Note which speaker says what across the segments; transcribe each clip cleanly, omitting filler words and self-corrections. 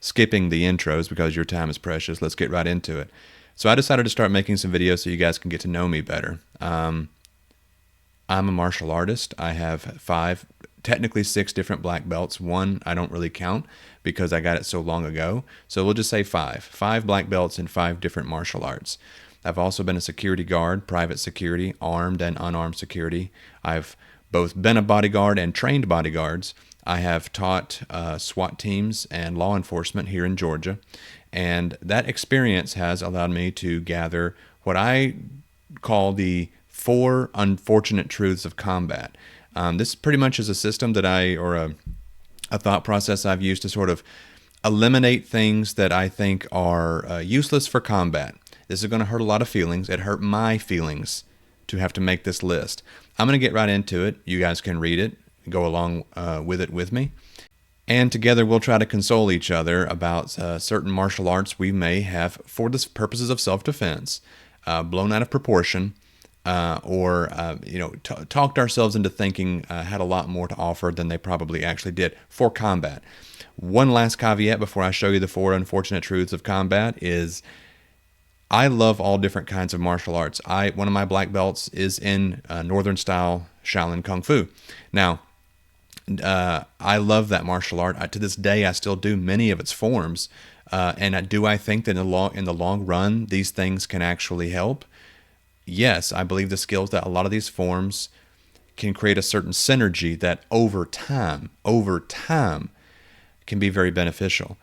Speaker 1: skipping the intros because your time is precious. Let's get right into it. So I decided to start making some videos so you guys can get to know me better. I'm a martial artist. I have five, technically six different black belts. One I don't really count because I got it so long ago. So we'll just say five. Five black belts in five different martial arts. I've also been a security guard, private security, armed and unarmed security. I've both been a bodyguard and trained bodyguards. I have taught SWAT teams and law enforcement here in Georgia. And that experience has allowed me to gather what I call the four unfortunate truths of combat. This pretty much is a system that a thought process I've used to sort of eliminate things that I think are useless for combat. This is going to hurt a lot of feelings. It hurt my feelings to have to make this list. I'm going to get right into it. You guys can read it, go along with it with me. And together we'll try to console each other about certain martial arts we may have, for the purposes of self-defense, blown out of proportion, or talked ourselves into thinking had a lot more to offer than they probably actually did for combat. One last caveat before I show you the four unfortunate truths of combat is I love all different kinds of martial arts. One of my black belts is in Northern style Shaolin Kung Fu. Now, I love that martial art. To this day, I still do many of its forms. And I think that in the long run, these things can actually help? Yes, I believe the skills that a lot of these forms can create a certain synergy that over time, can be very beneficial.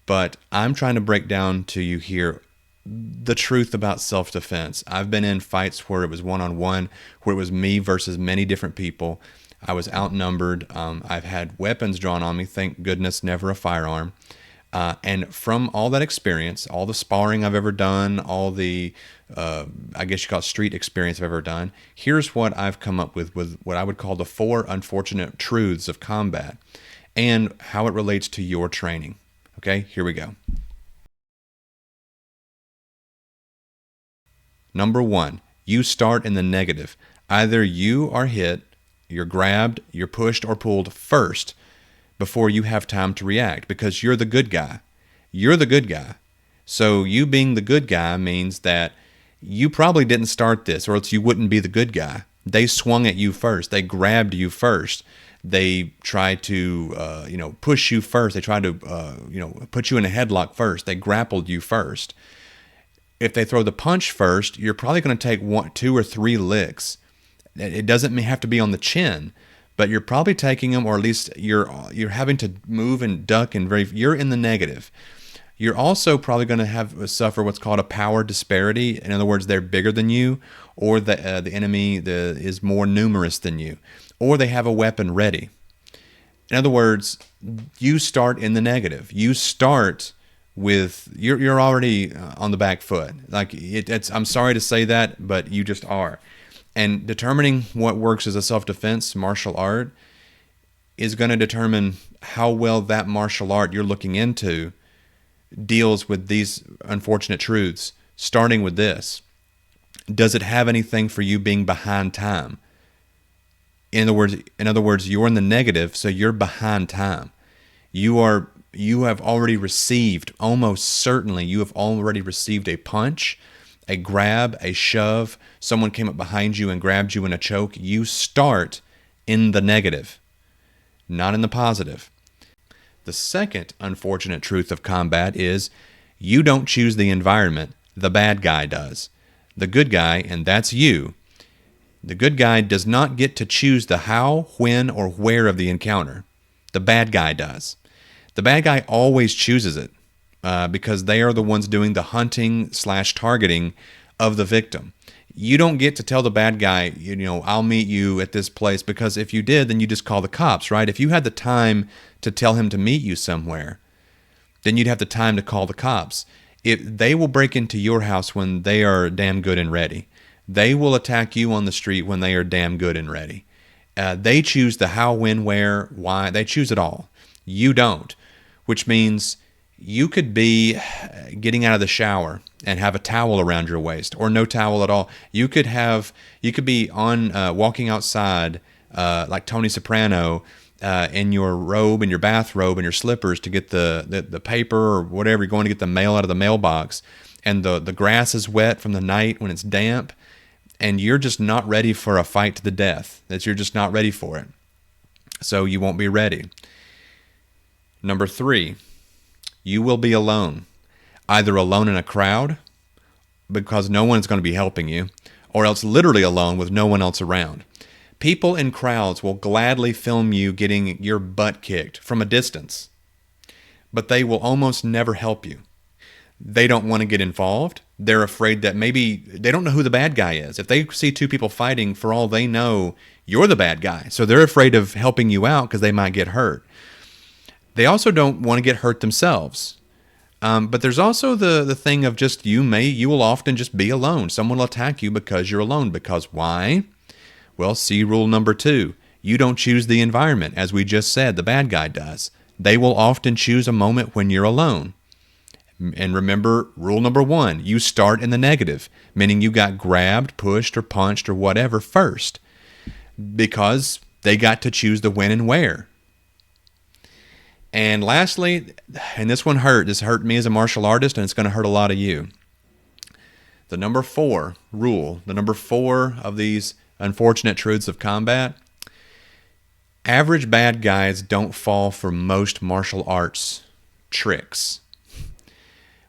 Speaker 1: But I'm trying to break down to you here the truth about self-defense. I've been in fights where it was one-on-one, where it was me versus many different people. I was outnumbered. I've had weapons drawn on me, thank goodness, never a firearm. And from all that experience, all the sparring I've ever done, all the, I guess you call it street experience I've ever done, here's what I've come up with what I would call the four unfortunate truths of combat and how it relates to your training. Okay, here we go. Number one, you start in the negative. Either you are hit, you're grabbed, you're pushed or pulled first before you have time to react because you're the good guy. You're the good guy. So you being the good guy means that you probably didn't start this or else you wouldn't be the good guy. They swung at you first. They grabbed you first. They tried to, push you first. They tried to, put you in a headlock first. They grappled you first. If they throw the punch first, you're probably going to take one, two, or three licks. It doesn't have to be on the chin, but you're probably taking them, or at least you're having to move and duck, and you're in the negative. You're also probably going to suffer what's called a power disparity. In other words, they're bigger than you, or the enemy is more numerous than you, or they have a weapon ready. In other words, you start in the negative. You start with you're already on the back foot. Like I'm sorry to say that, but you just are. And determining what works as a self-defense martial art is going to determine how well that martial art you're looking into deals with these unfortunate truths. Starting with this: does it have anything for you being behind time? In other words, you're in the negative, so you're behind time. You have already received, almost certainly, you have already received a punch, a grab, a shove. Someone came up behind you and grabbed you in a choke. You start in the negative, not in the positive. The second unfortunate truth of combat is you don't choose the environment. The bad guy does. The good guy, and that's you, the good guy does not get to choose the how, when, or where of the encounter. The bad guy does. The bad guy always chooses it because they are the ones doing the hunting/targeting of the victim. You don't get to tell the bad guy, I'll meet you at this place, because if you did, then you just call the cops, right? If you had the time to tell him to meet you somewhere, then you'd have the time to call the cops. They will break into your house when they are damn good and ready. They will attack you on the street when they are damn good and ready. They choose the how, when, where, why. They choose it all. You don't, which means you could be getting out of the shower and have a towel around your waist, or no towel at all. You could be on walking outside like Tony Soprano in your robe and your bathrobe and your slippers to get the paper or whatever, you're going to get the mail out of the mailbox, and the grass is wet from the night when it's damp, and you're just not ready for a fight to the death. That you're just not ready for it. So you won't be ready. Number 3, you will be alone. Either alone in a crowd, because no one's going to be helping you, or else literally alone with no one else around. People in crowds will gladly film you getting your butt kicked from a distance, but they will almost never help you. They don't want to get involved. They're afraid that maybe they don't know who the bad guy is. If they see 2 people fighting, for all they know, you're the bad guy. So they're afraid of helping you out because they might get hurt. They also don't want to get hurt themselves. But there's also the thing of just you will often just be alone. Someone will attack you because you're alone. Because why? Well, see rule number 2. You don't choose the environment. As we just said, the bad guy does. They will often choose a moment when you're alone. And remember, rule number 1, you start in the negative, meaning you got grabbed, pushed, or punched, or whatever first, because they got to choose the when and where. And lastly, and this hurt me as a martial artist, and it's going to hurt a lot of you. The number 4 rule, the number 4 of these unfortunate truths of combat: average bad guys don't fall for most martial arts tricks.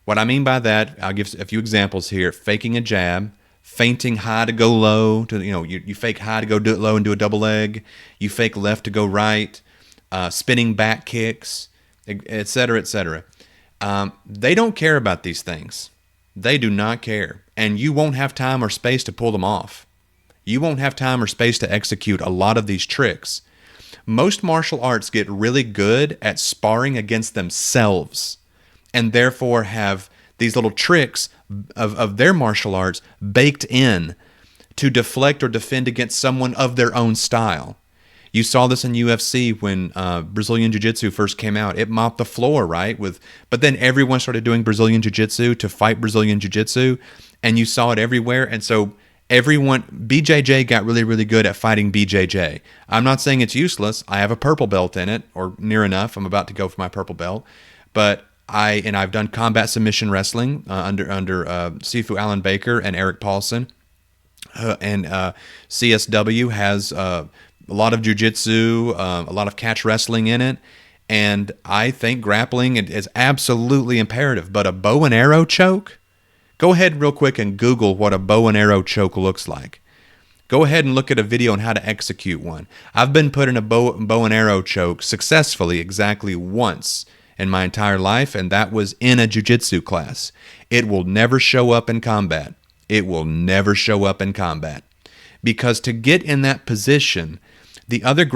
Speaker 1: What I mean by that, I'll give a few examples here. Faking a jab, feinting high to go low, you fake high to go low and do a double leg. You fake left to go right, spinning back kicks, etc., etc. They don't care about these things. They do not care. And you won't have time or space to pull them off. You won't have time or space to execute a lot of these tricks. Most martial arts get really good at sparring against themselves, and therefore have these little tricks of their martial arts baked in to deflect or defend against someone of their own style. You saw this in UFC when Brazilian Jiu-Jitsu first came out. It mopped the floor, right? But then everyone started doing Brazilian Jiu-Jitsu to fight Brazilian Jiu-Jitsu, and you saw it everywhere. And so BJJ got really, really good at fighting BJJ. I'm not saying it's useless. I have a purple belt in it, or near enough. I'm about to go for my purple belt. But I've done combat submission wrestling under Sifu Alan Baker and Eric Paulson. And CSW has a lot of jiu-jitsu, a lot of catch wrestling in it. And I think grappling is absolutely imperative. But a bow and arrow choke? Go ahead real quick and Google what a bow and arrow choke looks like. Go ahead and look at a video on how to execute one. I've been put in a bow and arrow choke successfully exactly once in my entire life, and that was in a jiu-jitsu class. It will never show up in combat. It will never show up in combat. Because to get in that position, the other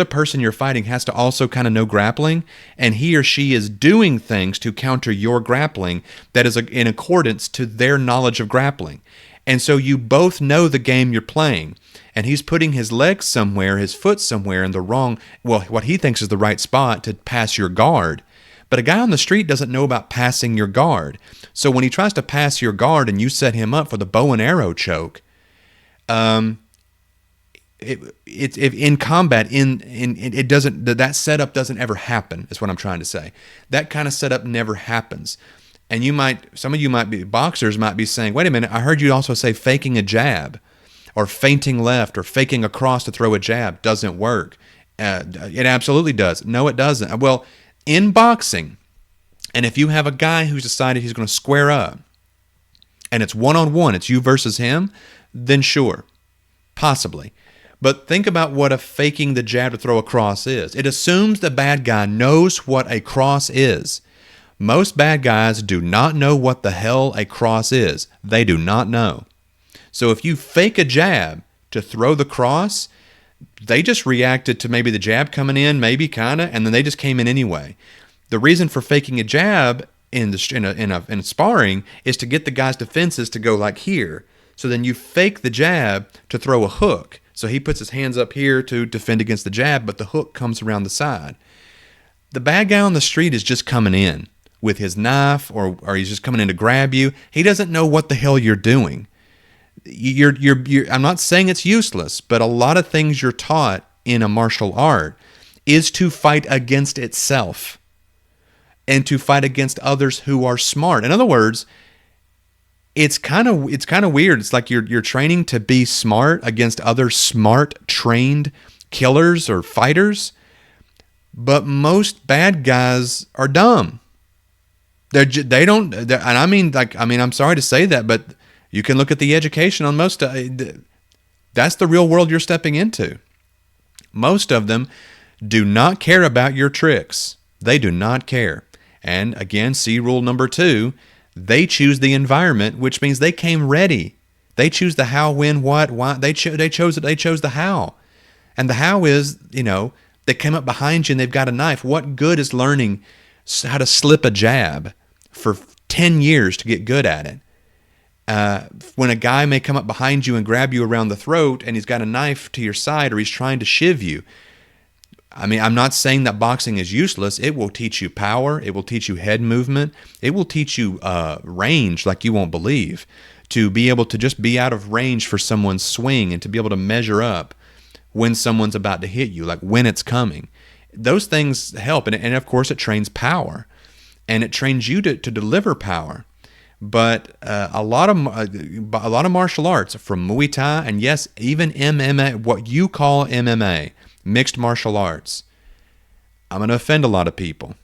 Speaker 1: person you're fighting has to also kind of know grappling, and he or she is doing things to counter your grappling that is in accordance to their knowledge of grappling. And so you both know the game you're playing. And he's putting his leg somewhere, his foot somewhere in the wrong, what he thinks is the right spot to pass your guard. But a guy on the street doesn't know about passing your guard. So when he tries to pass your guard and you set him up for the bow and arrow choke, in combat, it doesn't. That setup doesn't ever happen. Is what I'm trying to say. That kind of setup never happens. And some of you boxers might be saying, "Wait a minute! I heard you also say faking a jab, or feinting left, or faking a cross to throw a jab doesn't work." It absolutely does. No, it doesn't. Well, in boxing, and if you have a guy who's decided he's going to square up, and it's one-on-one, it's you versus him, then sure, possibly. But think about what a faking the jab to throw a cross is. It assumes the bad guy knows what a cross is. Most bad guys do not know what the hell a cross is. They do not know. So if you fake a jab to throw the cross, they just reacted to maybe the jab coming in, maybe kind of, and then they just came in anyway. The reason for faking a jab in sparring is to get the guy's defenses to go like here. So then you fake the jab to throw a hook. So he puts his hands up here to defend against the jab, but the hook comes around the side. The bad guy on the street is just coming in with his knife, or he's just coming in to grab you. He doesn't know what the hell you're doing. I'm not saying it's useless, but a lot of things you're taught in a martial art is to fight against itself and to fight against others who are smart. In other words, it's kind of weird. It's like you're training to be smart against other smart, trained killers or fighters, but most bad guys are dumb. They don't, and I mean, I'm sorry to say that, but you can look at the education on most. That's the real world you're stepping into. Most of them do not care about your tricks. They do not care. And again, see rule number 2. They choose the environment, which means they came ready. They choose the how, when, what, why. They chose the how, and the how is, they came up behind you and they've got a knife. What good is learning how to slip a jab for 10 years to get good at it? When a guy may come up behind you and grab you around the throat and he's got a knife to your side or he's trying to shiv you. I mean, I'm not saying that boxing is useless. It will teach you power. It will teach you head movement. It will teach you range like you won't believe. To be able to just be out of range for someone's swing and to be able to measure up when someone's about to hit you, like when it's coming. Those things help. And of course, it trains power. And it trains you to deliver power. But a lot of martial arts, from Muay Thai and yes, even MMA, what you call MMA, mixed martial arts. I'm going to offend a lot of people.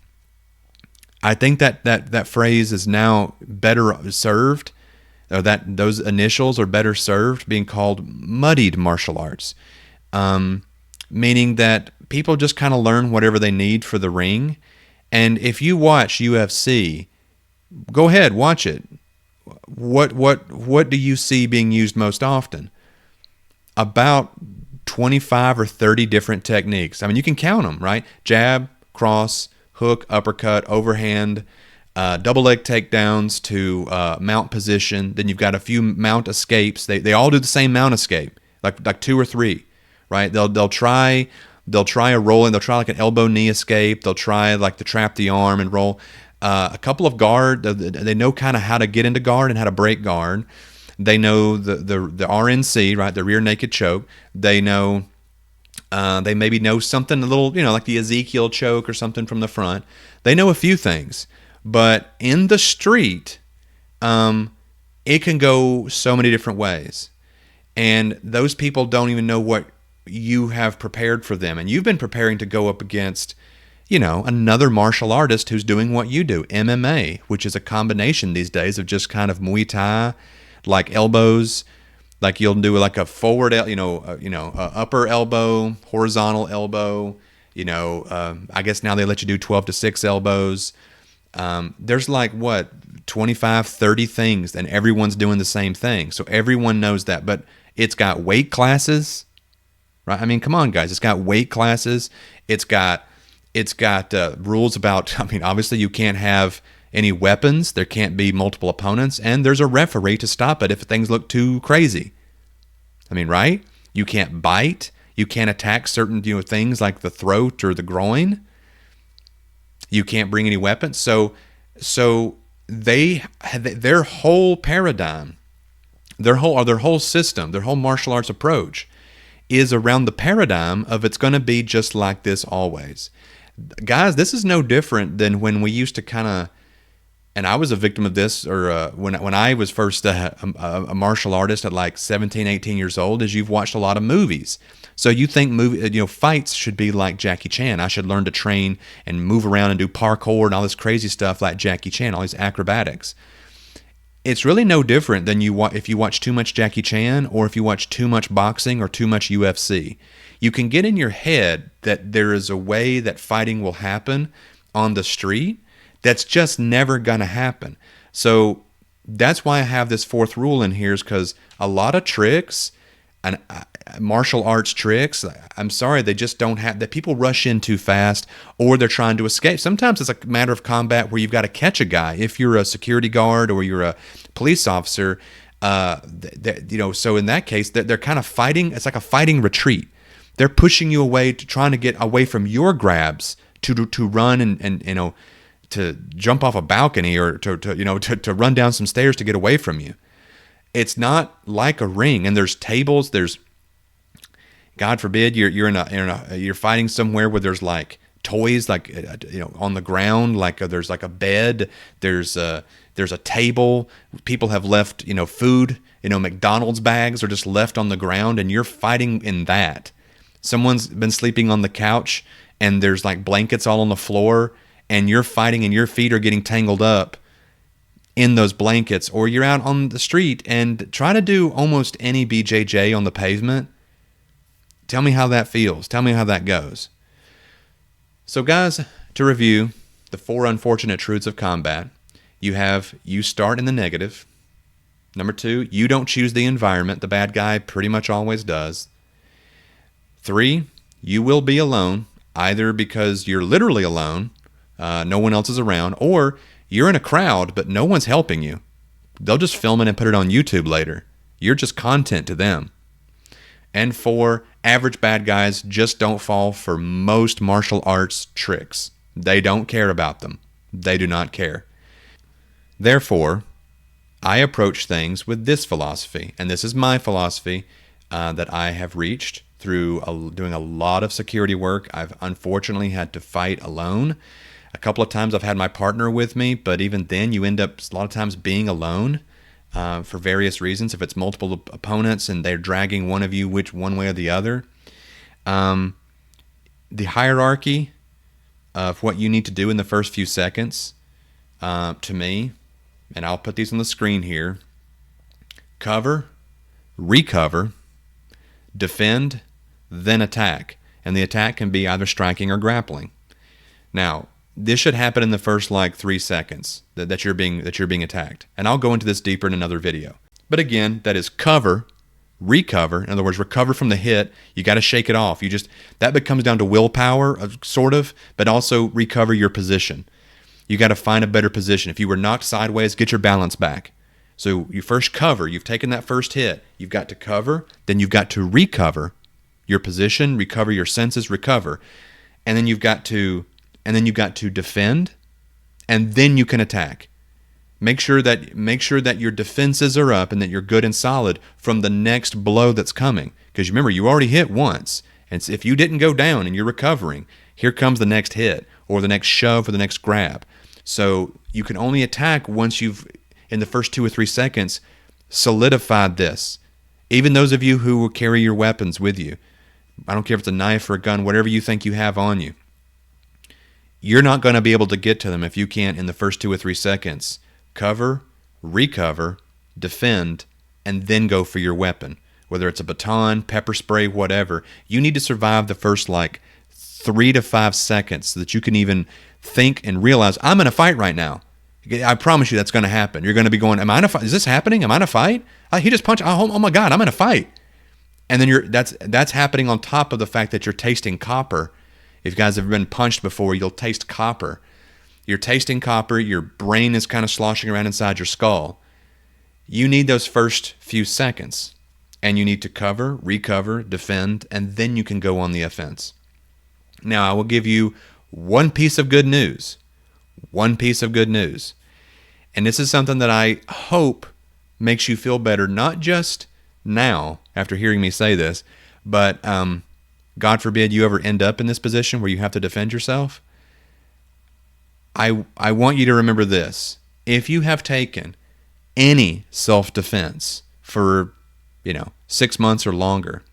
Speaker 1: I think that phrase is now better served, or that those initials are better served being called muddied martial arts, meaning that people just kind of learn whatever they need for the ring. And if you watch UFC, go ahead, watch it. What do you see being used most often? About 25 or 30 different techniques. I mean, you can count them, right? Jab, cross, hook, uppercut, overhand, double leg takedowns to mount position. Then you've got a few mount escapes. They all do the same mount escape, like 2 or 3, right? They'll try a roll, and they'll try like an elbow knee escape. They'll try like to trap the arm and roll. A couple of guard. They know kind of how to get into guard and how to break guard. They know the RNC, right, the rear naked choke. They know, they maybe know something a little, like the Ezekiel choke or something from the front. They know a few things. But in the street, it can go so many different ways. And those people don't even know what you have prepared for them. And you've been preparing to go up against, another martial artist who's doing what you do, MMA, which is a combination these days of just kind of Muay Thai, like elbows, like you'll do like a forward, upper elbow, horizontal elbow, I guess now they let you do 12 to 6 elbows. There's like 25, 30 things, and everyone's doing the same thing. So everyone knows that, but it's got weight classes, right? I mean, come on guys, it's got weight classes. It's got rules about, obviously you can't have any weapons, there can't be multiple opponents, and there's a referee to stop it if things look too crazy. Right? You can't bite, you can't attack certain things like the throat or the groin. You can't bring any weapons. So their whole paradigm, their whole system, their whole martial arts approach is around the paradigm of it's going to be just like this always. Guys, this is no different than when we used to kind of, and I was a victim of this, or when I was first a martial artist at like 17, 18 years old, is you've watched a lot of movies. So you think fights should be like Jackie Chan. I should learn to train and move around and do parkour and all this crazy stuff like Jackie Chan, all these acrobatics. It's really no different than if you watch too much Jackie Chan or if you watch too much boxing or too much UFC. You can get in your head that there is a way that fighting will happen on the street. That's just never going to happen. So that's why I have this 4th rule in here, is because a lot of tricks and martial arts tricks, I'm sorry, they just don't have, that people rush in too fast, or they're trying to escape. Sometimes it's a matter of combat where you've got to catch a guy. If you're a security guard or you're a police officer, so in that case, they're kind of fighting. It's like a fighting retreat. They're pushing you away, trying to get away from your grabs to run and to jump off a balcony or to run down some stairs to get away from you. It's not like a ring. And there's tables. God forbid you're fighting somewhere where there's like toys, like on the ground, like there's like a bed, there's a table. People have left food, McDonald's bags are just left on the ground, and you're fighting in that. Someone's been sleeping on the couch, and there's like blankets all on the floor, and you're fighting, and your feet are getting tangled up in those blankets. Or you're out on the street and try to do almost any BJJ on the pavement. Tell me how that feels. Tell me how that goes. So guys, to review the 4 unfortunate truths of combat, you start in the negative. Number 2, you don't choose the environment. The bad guy pretty much always does. 3, you will be alone, either because you're literally alone, no one else is around, or you're in a crowd, but no one's helping you. They'll just film it and put it on YouTube later. You're just content to them. And 4, average bad guys just don't fall for most martial arts tricks. They don't care about them. They do not care. Therefore, I approach things with this philosophy, and this is my philosophy that I have reached through doing a lot of security work. I've unfortunately had to fight alone. A couple of times I've had my partner with me, but even then you end up a lot of times being alone. For various reasons, if it's multiple opponents and they're dragging one of you one way or the other. The hierarchy of what you need to do in the first few seconds, to me, and I'll put these on the screen here: cover, recover, defend, then attack. And the attack can be either striking or grappling. Now, this should happen in the first 3 seconds that you're being attacked. And I'll go into this deeper in another video. But again, that is cover, recover. In other words, recover from the hit. You got to shake it off. That becomes down to willpower, sort of, but also recover your position. You got to find a better position. If you were knocked sideways, get your balance back. So you first cover. You've taken that first hit. You've got to cover. Then you've got to recover your position, recover your senses, recover. And then you've got to defend, and then you can attack. Make sure that your defenses are up and that you're good and solid from the next blow that's coming. Because remember, you already hit once, and if you didn't go down and you're recovering, here comes the next hit or the next shove or the next grab. So you can only attack once you've, in the first 2 or 3 seconds, solidified this. Even those of you who will carry your weapons with you, I don't care if it's a knife or a gun, whatever you think you have on you, you're not going to be able to get to them if you can't, in the first 2 or 3 seconds, cover, recover, defend, and then go for your weapon. Whether it's a baton, pepper spray, whatever, you need to survive the first 3 to 5 seconds so that you can even think and realize, I'm in a fight right now. I promise you that's going to happen. You're going to be going, am I in a fight? Is this happening? Am I in a fight? He just punched. Oh my God, I'm in a fight. And then that's happening on top of the fact that you're tasting copper. If you guys have been punched before, you'll taste copper. You're tasting copper. Your brain is kind of sloshing around inside your skull. You need those first few seconds. And you need to cover, recover, defend, and then you can go on the offense. Now, I will give you one piece of good news. One piece of good news. And this is something that I hope makes you feel better, not just now after hearing me say this, but God forbid you ever end up in this position where you have to defend yourself. I want you to remember this. If you have taken any self-defense for 6 months or longer,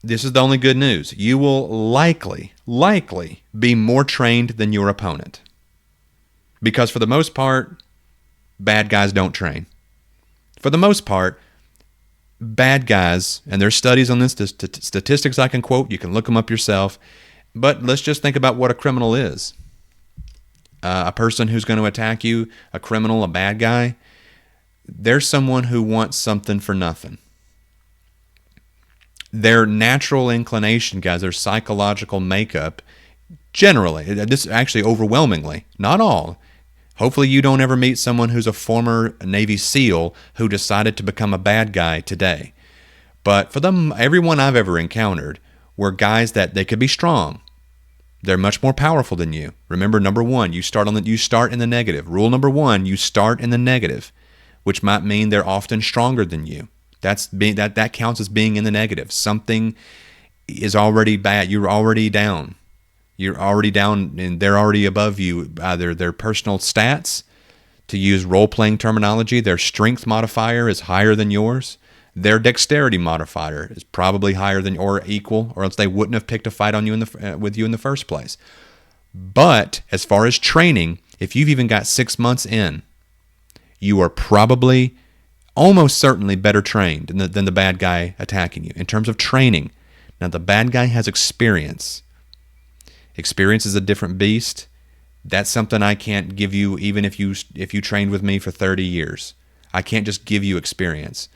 Speaker 1: this is the only good news. You will likely be more trained than your opponent. Because for the most part, bad guys don't train. For the most part, bad guys, and there's studies on this, statistics I can quote, you can look them up yourself, but let's just think about what a criminal is. A person who's going to attack you, a criminal, a bad guy, they're someone who wants something for nothing. Their natural inclination, guys, their psychological makeup, generally, this actually overwhelmingly, not all. Hopefully you don't ever meet someone who's a former Navy SEAL who decided to become a bad guy today. But for them, everyone I've ever encountered were guys that they could be strong. They're much more powerful than you. Remember, number one, you start in the negative. Rule number one, you start in the negative, which might mean they're often stronger than you. That counts as being in the negative. Something is already bad. You're already down. You're already down, and they're already above you. Either their personal stats, to use role-playing terminology, their strength modifier is higher than yours. Their dexterity modifier is probably higher than or equal, or else they wouldn't have picked a fight on you with you in the first place. But as far as training, if you've even got 6 months in, you are probably almost certainly better trained than the bad guy attacking you in terms of training. Now, the bad guy has experience. Experience is a different beast. That's something I can't give you, even if you trained with me for 30 years. I can't just give you experience.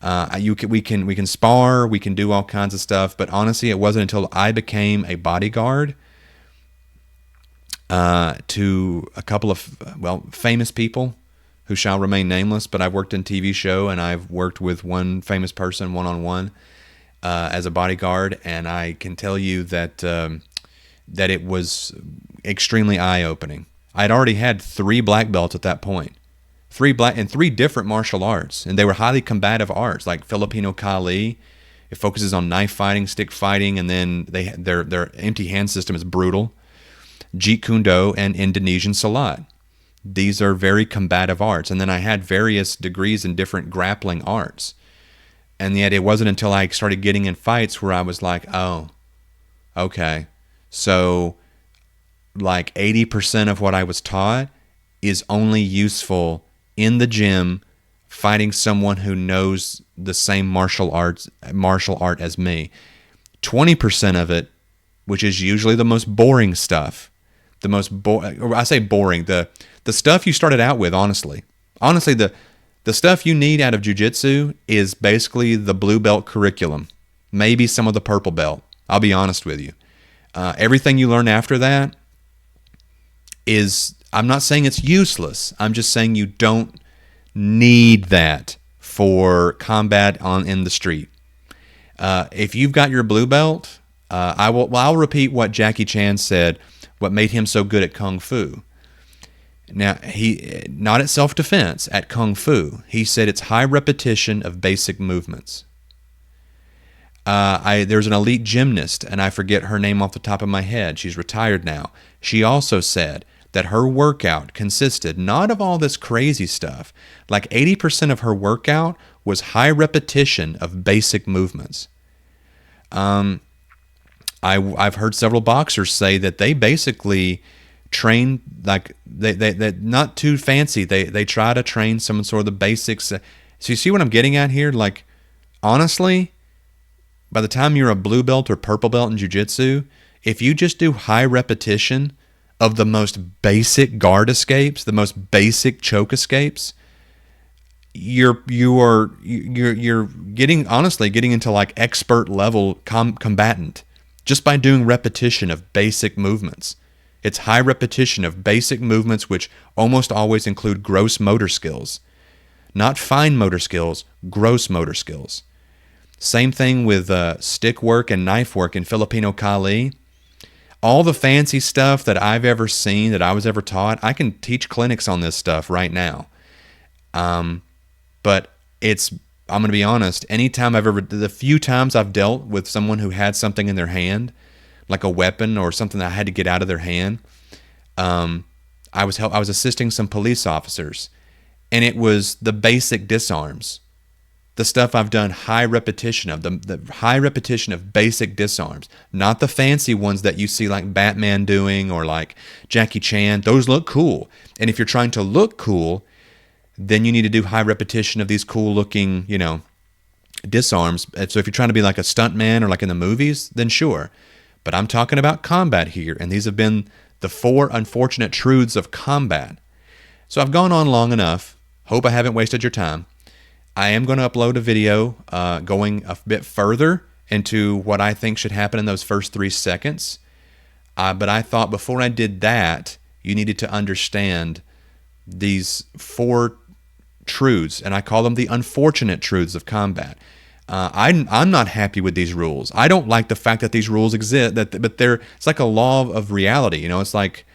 Speaker 1: We can spar, we can do all kinds of stuff, but honestly, it wasn't until I became a bodyguard to a couple of famous people who shall remain nameless. But I've worked in TV show, and I've worked with one famous person one-on-one as a bodyguard, and I can tell you that it was extremely eye-opening. I'd already had 3 black belts at that point, 3 different martial arts, and they were highly combative arts, like Filipino Kali. It focuses on knife fighting, stick fighting, and then their empty hand system is brutal. Jeet Kune Do and Indonesian Silat. These are very combative arts, and then I had various degrees in different grappling arts. And yet it wasn't until I started getting in fights where I was like, oh, okay. So like 80% of what I was taught is only useful in the gym fighting someone who knows the same martial art as me. 20% of it, which is usually the most boring stuff, I say boring, the stuff you started out with, honestly, the stuff you need out of jiu-jitsu is basically the blue belt curriculum, maybe some of the purple belt. I'll be honest with you. Everything you learn after that is, I'm not saying it's useless. I'm just saying you don't need that for combat in the street. If you've got your blue belt, I'll repeat what Jackie Chan said, what made him so good at Kung Fu. Now, he, not at self-defense, at Kung Fu, he said it's high repetition of basic movements. There's an elite gymnast, and I forget her name off the top of my head. She's retired now. She also said that her workout consisted not of all this crazy stuff. Like 80% of her workout was high repetition of basic movements. I've heard several boxers say that they basically train, like they not too fancy. They try to train some sort of the basics. So you see what I'm getting at here? Like, honestly, by the time you're a blue belt or purple belt in jiu-jitsu, if you just do high repetition of the most basic guard escapes, the most basic choke escapes, you're getting into like expert level combatant just by doing repetition of basic movements. It's high repetition of basic movements, which almost always include gross motor skills. Not fine motor skills, gross motor skills. Same thing with stick work and knife work in Filipino Kali. All the fancy stuff that I've ever seen, that I was ever taught, I can teach clinics on this stuff right now. But I'm going to be honest, the few times I've dealt with someone who had something in their hand, like a weapon or something that I had to get out of their hand, I was assisting some police officers, and it was the basic disarms. The stuff I've done high repetition of, the high repetition of basic disarms, not the fancy ones that you see like Batman doing or like Jackie Chan. Those look cool. And if you're trying to look cool, then you need to do high repetition of these cool looking, disarms. So if you're trying to be like a stuntman or like in the movies, then sure. But I'm talking about combat here, and these have been the 4 unfortunate truths of combat. So I've gone on long enough. Hope I haven't wasted your time. I am going to upload a video going a bit further into what I think should happen in those first 3 seconds. But I thought before I did that, you needed to understand these 4 truths, and I call them the unfortunate truths of combat. I'm not happy with these rules. I don't like the fact that these rules exist. But it's like a law of reality. It's like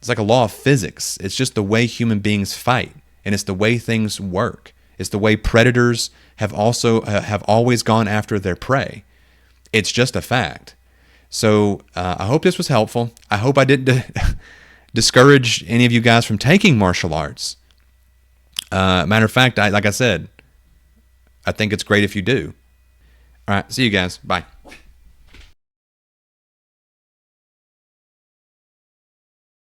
Speaker 1: a law of physics. It's just the way human beings fight, and it's the way things work. It's the way predators have always gone after their prey. It's just a fact. So I hope this was helpful. I hope I didn't discourage any of you guys from taking martial arts. Matter of fact, like I said, I think it's great if you do. All right, see you guys. Bye.